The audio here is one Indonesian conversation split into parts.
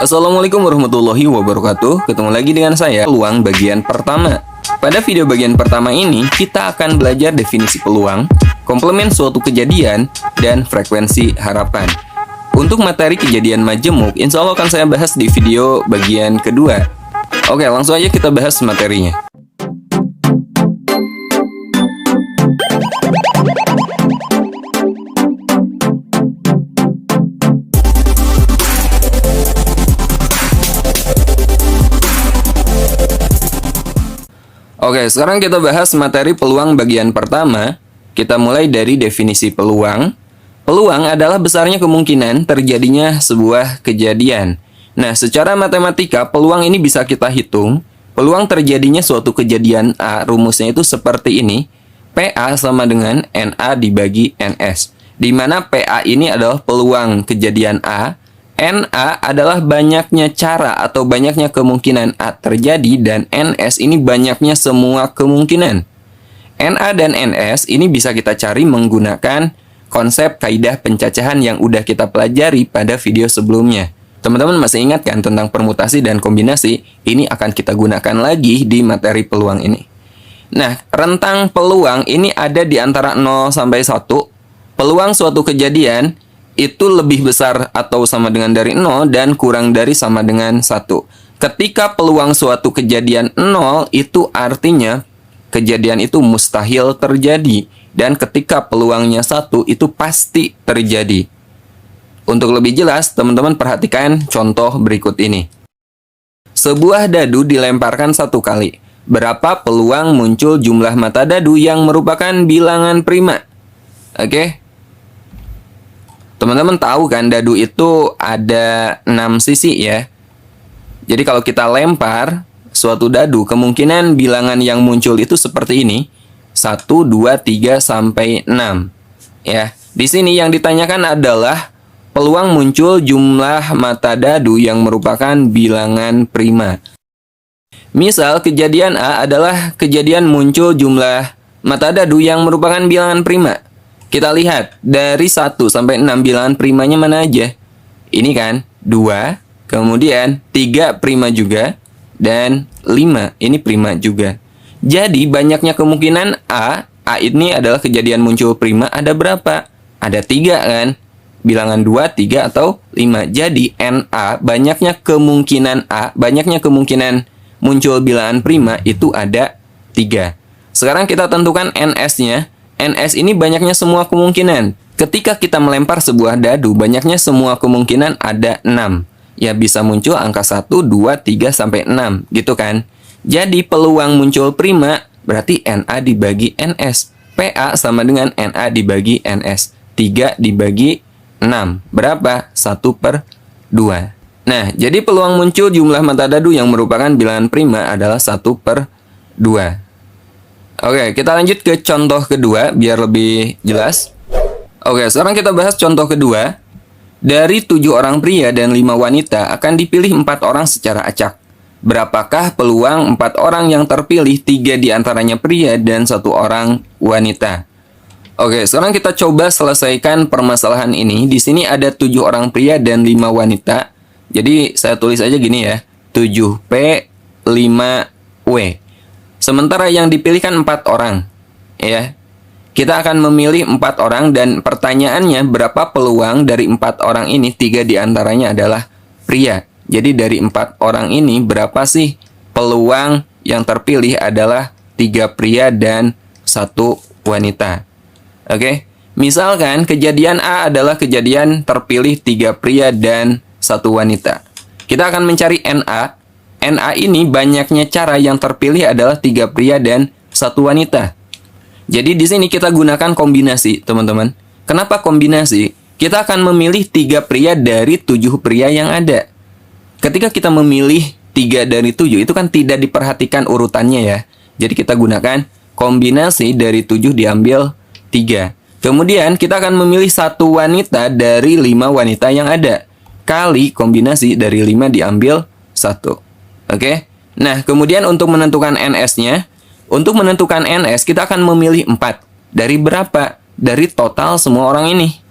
Assalamualaikum warahmatullahi wabarakatuh. Ketemu lagi dengan saya, peluang bagian pertama. Pada video bagian pertama ini, kita akan belajar definisi peluang, komplement suatu kejadian, dan frekuensi harapan. Untuk materi kejadian majemuk, insya Allah akan saya bahas di video bagian kedua. Oke, langsung aja kita bahas materinya. Oke, sekarang kita bahas materi peluang bagian pertama. Kita mulai dari definisi peluang. Peluang adalah besarnya kemungkinan terjadinya sebuah kejadian. Nah, secara matematika, peluang ini bisa kita hitung. Peluang terjadinya suatu kejadian A, rumusnya itu seperti ini. PA sama dengan NA dibagi NS. Di mana PA ini adalah peluang kejadian A, NA adalah banyaknya cara atau banyaknya kemungkinan A terjadi, dan NS ini banyaknya semua kemungkinan. NA dan NS ini bisa kita cari menggunakan konsep kaidah pencacahan yang udah kita pelajari pada video sebelumnya. Teman-teman masih ingat kan tentang permutasi dan kombinasi? Ini akan kita gunakan lagi di materi peluang ini. Nah, rentang peluang ini ada di antara 0 sampai 1. Peluang suatu kejadian itu lebih besar atau sama dengan dari 0 dan kurang dari sama dengan 1. Ketika peluang suatu kejadian 0, itu artinya kejadian itu mustahil terjadi. Dan ketika peluangnya 1, itu pasti terjadi. Untuk lebih jelas, teman-teman perhatikan contoh berikut ini. Sebuah dadu dilemparkan 1 kali. Berapa peluang muncul jumlah mata dadu yang merupakan bilangan prima? Oke. Teman-teman tahu kan dadu itu ada 6 sisi ya. Jadi kalau kita lempar suatu dadu, kemungkinan bilangan yang muncul itu seperti ini. 1, 2, 3, sampai 6. Ya, di sini yang ditanyakan adalah peluang muncul jumlah mata dadu yang merupakan bilangan prima. Misal kejadian A adalah kejadian muncul jumlah mata dadu yang merupakan bilangan prima. Kita lihat, dari 1 sampai 6 bilangan primanya mana aja? Ini kan, 2, kemudian 3 prima juga, dan 5, ini prima juga. Jadi, banyaknya kemungkinan A ini adalah kejadian muncul prima, ada berapa? Ada 3 kan? Bilangan 2, 3, atau 5. Jadi, NA, banyaknya kemungkinan A, banyaknya kemungkinan muncul bilangan prima, itu ada 3. Sekarang kita tentukan NS-nya. NS ini banyaknya semua kemungkinan. Ketika kita melempar sebuah dadu, banyaknya semua kemungkinan ada 6. Ya bisa muncul angka 1, 2, 3, sampai 6. Gitu kan? Jadi peluang muncul prima berarti NA dibagi NS. PA sama dengan NA dibagi NS. 3 dibagi 6. Berapa? 1/2. Nah, jadi peluang muncul jumlah mata dadu yang merupakan bilangan prima adalah 1/2. Oke, kita lanjut ke contoh kedua biar lebih jelas. Oke, sekarang kita bahas contoh kedua. Dari 7 orang pria dan 5 wanita akan dipilih 4 orang secara acak. Berapakah peluang 4 orang yang terpilih, 3 diantaranya pria dan 1 orang wanita? Oke, sekarang kita coba selesaikan permasalahan ini. Di sini ada 7 orang pria dan 5 wanita. Jadi saya tulis aja gini ya, 7P, 5W. Sementara yang dipilihkan 4 orang, ya. Kita akan memilih 4 orang dan pertanyaannya berapa peluang dari 4 orang ini, 3 diantaranya adalah pria. Jadi dari 4 orang ini berapa sih peluang yang terpilih adalah 3 pria dan 1 wanita. Oke, misalkan kejadian A adalah kejadian terpilih 3 pria dan 1 wanita. Kita akan mencari NA. NA ini banyaknya cara yang terpilih adalah 3 pria dan 1 wanita. Jadi di sini kita gunakan kombinasi, teman-teman. Kenapa kombinasi? Kita akan memilih 3 pria dari 7 pria yang ada. Ketika kita memilih 3 dari 7, itu kan tidak diperhatikan urutannya ya. Jadi kita gunakan kombinasi dari 7 diambil 3. Kemudian kita akan memilih 1 wanita dari 5 wanita yang ada. Kali kombinasi dari 5 diambil 1. Oke, nah kemudian untuk menentukan NS-nya, untuk menentukan NS kita akan memilih 4. Dari berapa? Dari total semua orang ini.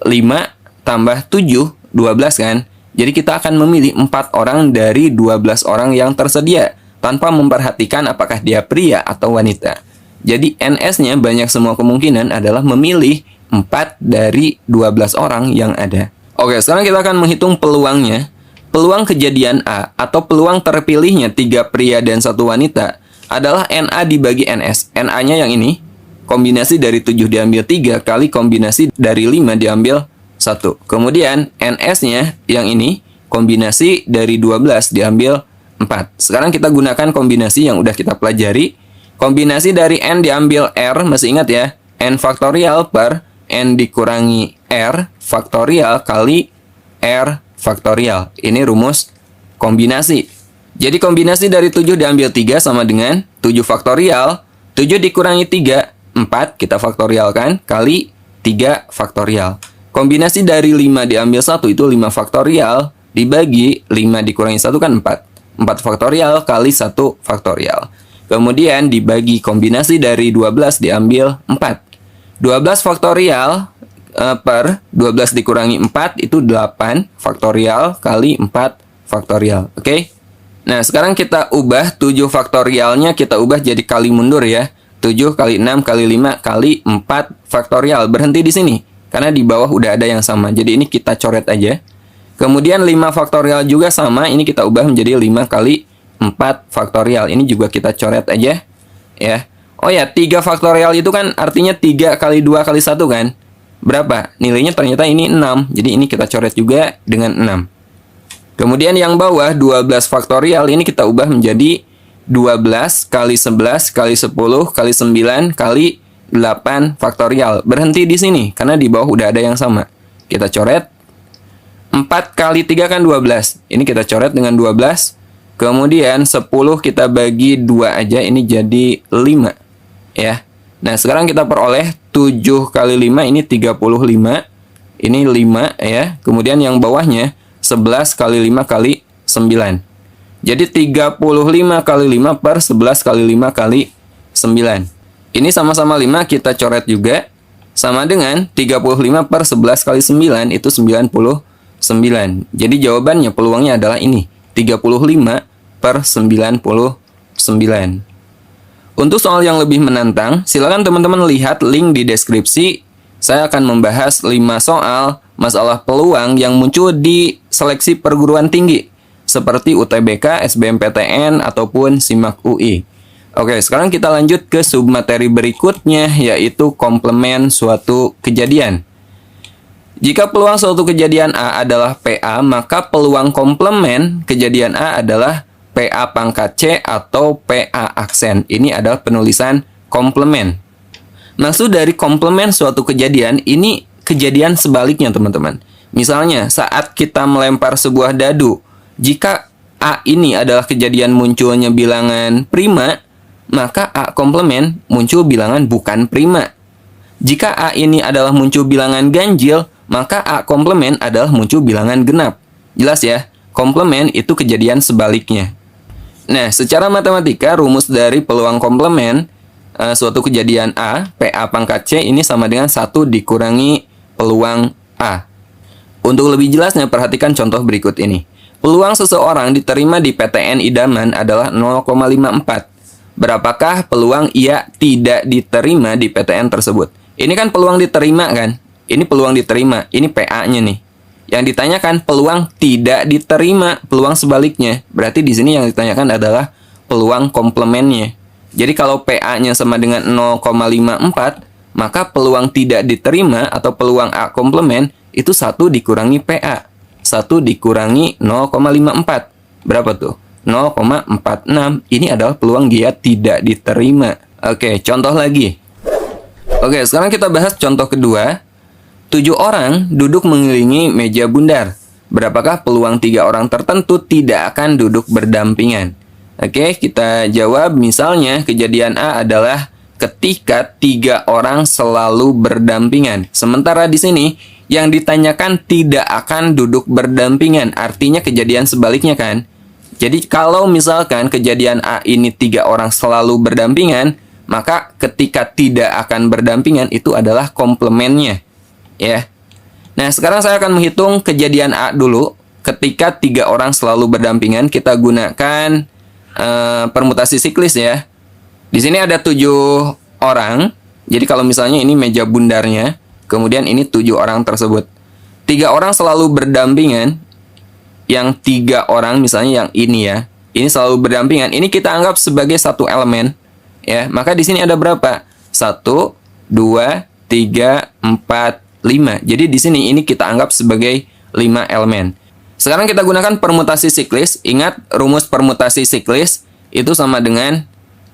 5 tambah 7, 12 kan? Jadi kita akan memilih 4 orang dari 12 orang yang tersedia tanpa memperhatikan apakah dia pria atau wanita. Jadi NS-nya banyak semua kemungkinan adalah memilih 4 dari 12 orang yang ada. Oke, sekarang kita akan menghitung peluangnya. Peluang kejadian A atau peluang terpilihnya 3 pria dan 1 wanita adalah NA dibagi NS. NA-nya yang ini, kombinasi dari 7 diambil 3 kali kombinasi dari 5 diambil 1. Kemudian NS-nya yang ini, kombinasi dari 12 diambil 4. Sekarang kita gunakan kombinasi yang udah kita pelajari. Kombinasi dari N diambil R, masih ingat ya? N faktorial per N dikurangi R faktorial kali R faktorial. Ini rumus kombinasi. Jadi kombinasi dari 7 diambil 3 sama dengan 7 faktorial. 7 dikurangi 3, 4 kita faktorialkan, kali 3 faktorial. Kombinasi dari 5 diambil 1 itu 5 faktorial, dibagi 5 dikurangi 1 kan 4. 4 faktorial kali 1 faktorial. Kemudian dibagi kombinasi dari 12 diambil 4. 12 faktorial per 12 dikurangi 4 itu 8 faktorial kali 4 faktorial. Oke? Nah, sekarang kita ubah 7 faktorialnya, kita ubah jadi kali mundur ya. 7 kali 6 kali 5 kali 4 faktorial. Berhenti di sini, karena di bawah udah ada yang sama. Jadi ini kita coret aja. Kemudian 5 faktorial juga sama, ini kita ubah menjadi 5 kali 4 faktorial. Ini juga kita coret aja ya. Oh ya, 3 faktorial itu kan artinya 3 kali 2 kali 1 kan? Berapa? Nilainya ternyata ini 6. Jadi ini kita coret juga dengan 6. Kemudian yang bawah 12 faktorial ini kita ubah menjadi 12 kali 11 kali 10 kali 9 kali 8 faktorial. Berhenti di sini karena di bawah udah ada yang sama. Kita coret. 4 kali 3 kan 12. Ini kita coret dengan 12. Kemudian 10 kita bagi 2 aja, ini jadi 5 ya. Nah, sekarang kita peroleh 7 kali 5 ini 35. Ini 5 ya. Kemudian yang bawahnya 11 kali 5 kali 9. Jadi 35 kali 5 per 11 kali 5 kali 9. Ini sama-sama 5, kita coret juga. Sama dengan 35 per 11 kali 9 itu 99. Jadi jawabannya, peluangnya adalah ini. 35 per 99. Untuk soal yang lebih menantang, silakan teman-teman lihat link di deskripsi. Saya akan membahas 5 soal masalah peluang yang muncul di seleksi perguruan tinggi seperti UTBK, SBMPTN, ataupun SIMAK UI. Oke, sekarang kita lanjut ke submateri berikutnya, yaitu komplement suatu kejadian. Jika peluang suatu kejadian A adalah PA, maka peluang komplement kejadian A adalah PA pangkat C atau PA aksen. Ini adalah penulisan komplement. Maksud dari komplement suatu kejadian, ini kejadian sebaliknya teman-teman. Misalnya saat kita melempar sebuah dadu, jika A ini adalah kejadian munculnya bilangan prima, maka A komplement muncul bilangan bukan prima. Jika A ini adalah muncul bilangan ganjil, maka A komplement adalah muncul bilangan genap. Jelas ya? Komplement itu kejadian sebaliknya. Nah, secara matematika rumus dari peluang komplement suatu kejadian A, PA pangkat C ini sama dengan 1 dikurangi peluang A. Untuk lebih jelasnya, perhatikan contoh berikut ini. Peluang seseorang diterima di PTN idaman adalah 0,54. Berapakah peluang ia tidak diterima di PTN tersebut? Ini kan peluang diterima kan? Ini peluang diterima, ini PA-nya nih. Yang ditanyakan peluang tidak diterima, peluang sebaliknya. Berarti di sini yang ditanyakan adalah peluang komplementnya. Jadi kalau PA-nya sama dengan 0,54, maka peluang tidak diterima atau peluang A komplement itu 1 dikurangi PA. 1 dikurangi 0,54. Berapa tuh? 0,46. Ini adalah peluang dia tidak diterima. Oke, contoh lagi. Oke, sekarang kita bahas contoh kedua. 7 orang duduk mengelilingi meja bundar. Berapakah peluang 3 orang tertentu tidak akan duduk berdampingan? Oke, kita jawab. Misalnya kejadian A adalah ketika 3 orang selalu berdampingan. Sementara di sini yang ditanyakan tidak akan duduk berdampingan. Artinya kejadian sebaliknya kan? Jadi kalau misalkan kejadian A ini 3 orang selalu berdampingan, maka ketika tidak akan berdampingan itu adalah komplementnya. Ya. Nah, sekarang saya akan menghitung kejadian A dulu. ketika 3 orang selalu berdampingan, kita gunakan permutasi siklis ya. Di sini ada 7 orang. Jadi kalau misalnya ini meja bundarnya, kemudian ini 7 orang tersebut. 3 orang selalu berdampingan. Yang 3 orang misalnya yang ini ya. Ini selalu berdampingan. Ini kita anggap sebagai satu elemen ya. Maka di sini ada berapa? 1, 2, 3, 4, 5. Jadi di sini ini kita anggap sebagai 5 elemen. Sekarang kita gunakan permutasi siklis. Ingat rumus permutasi siklis itu sama dengan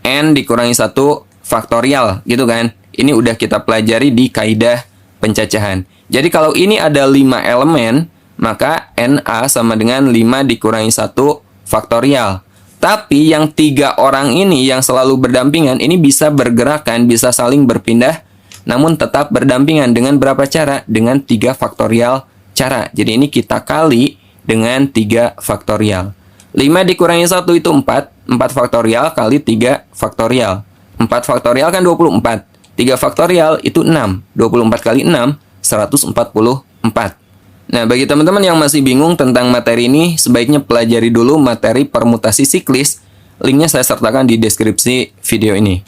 N dikurangi 1 faktorial gitu kan. Ini udah kita pelajari di kaidah pencacahan. Jadi kalau ini ada 5 elemen, maka NA sama dengan 5 dikurangi 1 faktorial. Tapi yang 3 orang ini yang selalu berdampingan, ini bisa bergerakan, bisa saling berpindah, namun tetap berdampingan dengan berapa cara? Dengan 3 faktorial cara. Jadi ini kita kali dengan 3 faktorial. 5 dikurangi 1 itu 4. 4 faktorial kali 3 faktorial. 4 faktorial kan 24. 3 faktorial itu 6. 24 kali 6, 144. Nah, bagi teman-teman yang masih bingung tentang materi ini, sebaiknya pelajari dulu materi permutasi siklis. Linknya saya sertakan di deskripsi video ini.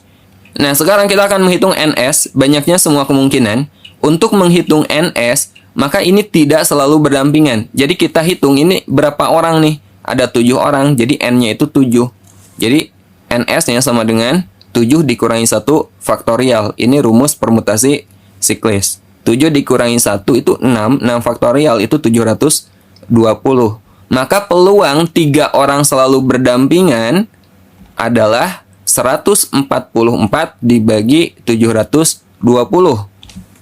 Nah, sekarang kita akan menghitung NS, banyaknya semua kemungkinan. Untuk menghitung NS, maka ini tidak selalu berdampingan. Jadi kita hitung ini berapa orang nih? Ada 7 orang, jadi N-nya itu 7. Jadi NS-nya sama dengan 7 dikurangi 1 faktorial. Ini rumus permutasi siklis. 7 dikurangi 1 itu 6. 6 faktorial itu 720. Maka peluang 3 orang selalu berdampingan adalah 144 dibagi 720.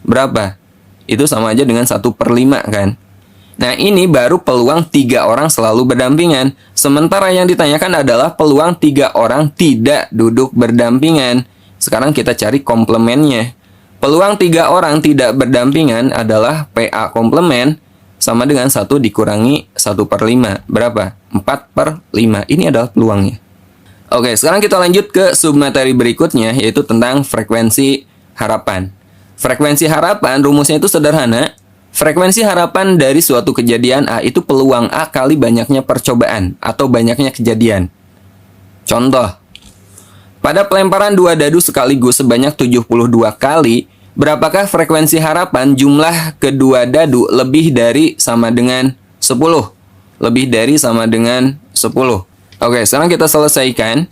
Berapa? Itu sama aja dengan 1/5 kan? Nah, ini baru peluang 3 orang selalu berdampingan. Sementara yang ditanyakan adalah peluang 3 orang tidak duduk berdampingan. Sekarang kita cari komplemennya. Peluang 3 orang tidak berdampingan adalah PA komplement sama dengan 1 dikurangi 1/5. Berapa? 4/5. Ini adalah peluangnya. Oke, sekarang kita lanjut ke submateri berikutnya, yaitu tentang frekuensi harapan. Frekuensi harapan, rumusnya itu sederhana. Frekuensi harapan dari suatu kejadian A itu peluang A kali banyaknya percobaan atau banyaknya kejadian. Contoh, pada pelemparan 2 dadu sekaligus sebanyak 72 kali, berapakah frekuensi harapan jumlah kedua dadu lebih dari sama dengan 10? Lebih dari sama dengan 10. Oke, sekarang kita selesaikan.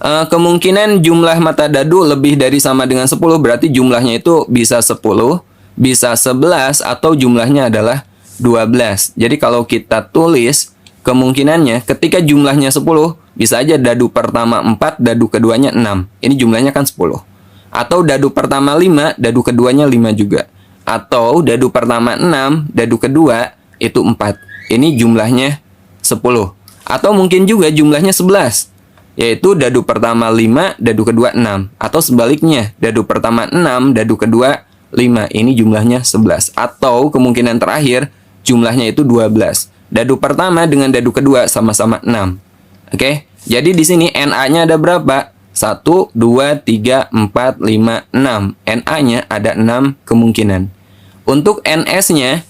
Kemungkinan jumlah mata dadu lebih dari sama dengan 10, berarti jumlahnya itu bisa 10, bisa 11, atau jumlahnya adalah 12. Jadi kalau kita tulis kemungkinannya ketika jumlahnya 10, bisa aja dadu pertama 4, dadu keduanya 6. Ini jumlahnya kan 10. Atau dadu pertama 5, dadu keduanya 5 juga. Atau dadu pertama 6, dadu kedua itu 4. Ini jumlahnya 10. Atau mungkin juga jumlahnya 11. Yaitu dadu pertama 5, dadu kedua 6. Atau sebaliknya, dadu pertama 6, dadu kedua 5. Ini jumlahnya 11. Atau kemungkinan terakhir, jumlahnya itu 12. Dadu pertama dengan dadu kedua sama-sama 6. Oke? Jadi di sini NA-nya ada berapa? 1, 2, 3, 4, 5, 6. NA-nya ada 6 kemungkinan. Untuk NS-nya,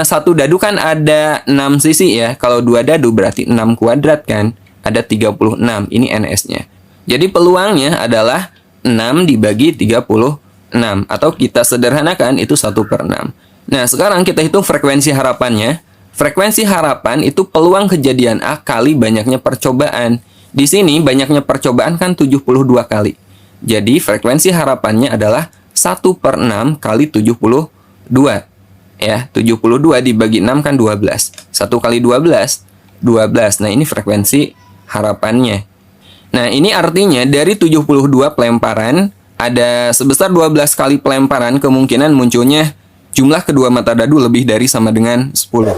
satu dadu kan ada 6 sisi ya. Kalau 2 dadu berarti 6 kuadrat kan. Ada 36. Ini NS-nya. Jadi peluangnya adalah 6 dibagi 36. Atau kita sederhanakan itu 1/6. Nah, sekarang kita hitung frekuensi harapannya. Frekuensi harapan itu peluang kejadian A kali banyaknya percobaan. Di sini banyaknya percobaan kan 72 kali. Jadi frekuensi harapannya adalah 1/6 kali 72. Ya, 72 dibagi 6 kan 12. 1 kali 12, 12. Nah, ini frekuensi harapannya. Nah, ini artinya dari 72 pelemparan, ada sebesar 12 kali pelemparan kemungkinan munculnya jumlah kedua mata dadu lebih dari sama dengan 10.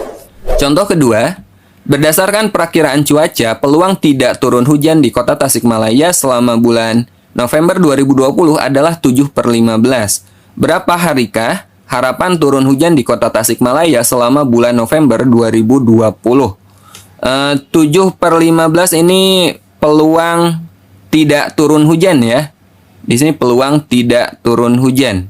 Contoh kedua, berdasarkan perakiraan cuaca, peluang tidak turun hujan di kota Tasikmalaya selama bulan November 2020 adalah 7/15. Berapa harikah harapan turun hujan di kota Tasikmalaya selama bulan November 2020? 7/15 ini peluang tidak turun hujan ya. Di sini peluang tidak turun hujan.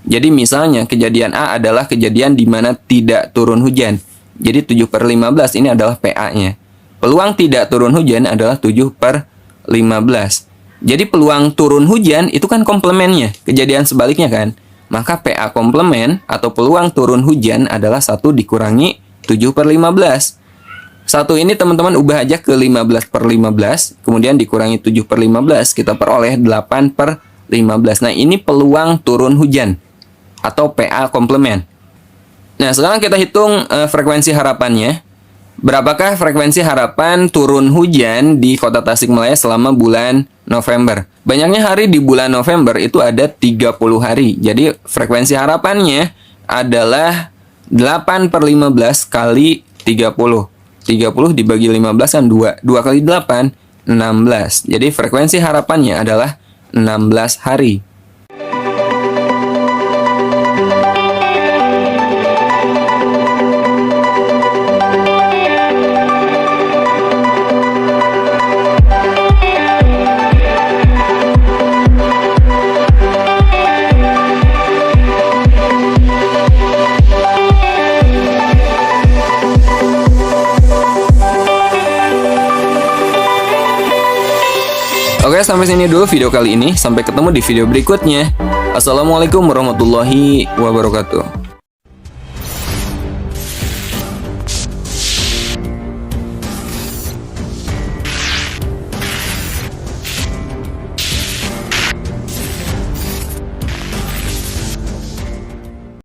Jadi misalnya kejadian A adalah kejadian di mana tidak turun hujan. Jadi 7/15 ini adalah PA-nya. Peluang tidak turun hujan adalah 7/15. Jadi peluang turun hujan itu kan komplemennya. Kejadian sebaliknya kan. Maka PA komplemen atau peluang turun hujan adalah 1 dikurangi 7/15. 1 ini teman-teman ubah aja ke 15/15, kemudian dikurangi 7/15, kita peroleh 8/15. Nah, ini peluang turun hujan atau PA komplemen. Nah, sekarang kita hitung frekuensi harapannya. Berapakah frekuensi harapan turun hujan di Kota Tasikmalaya selama bulan November? Banyaknya hari di bulan November itu ada 30 hari. Jadi frekuensi harapannya adalah 8/15 kali 30. 30 dibagi 15 kan 2. 2 kali 8, 16. Jadi frekuensi harapannya adalah 16 hari. Oke, sampai sini dulu video kali ini. Sampai ketemu di video berikutnya. Assalamualaikum warahmatullahi wabarakatuh.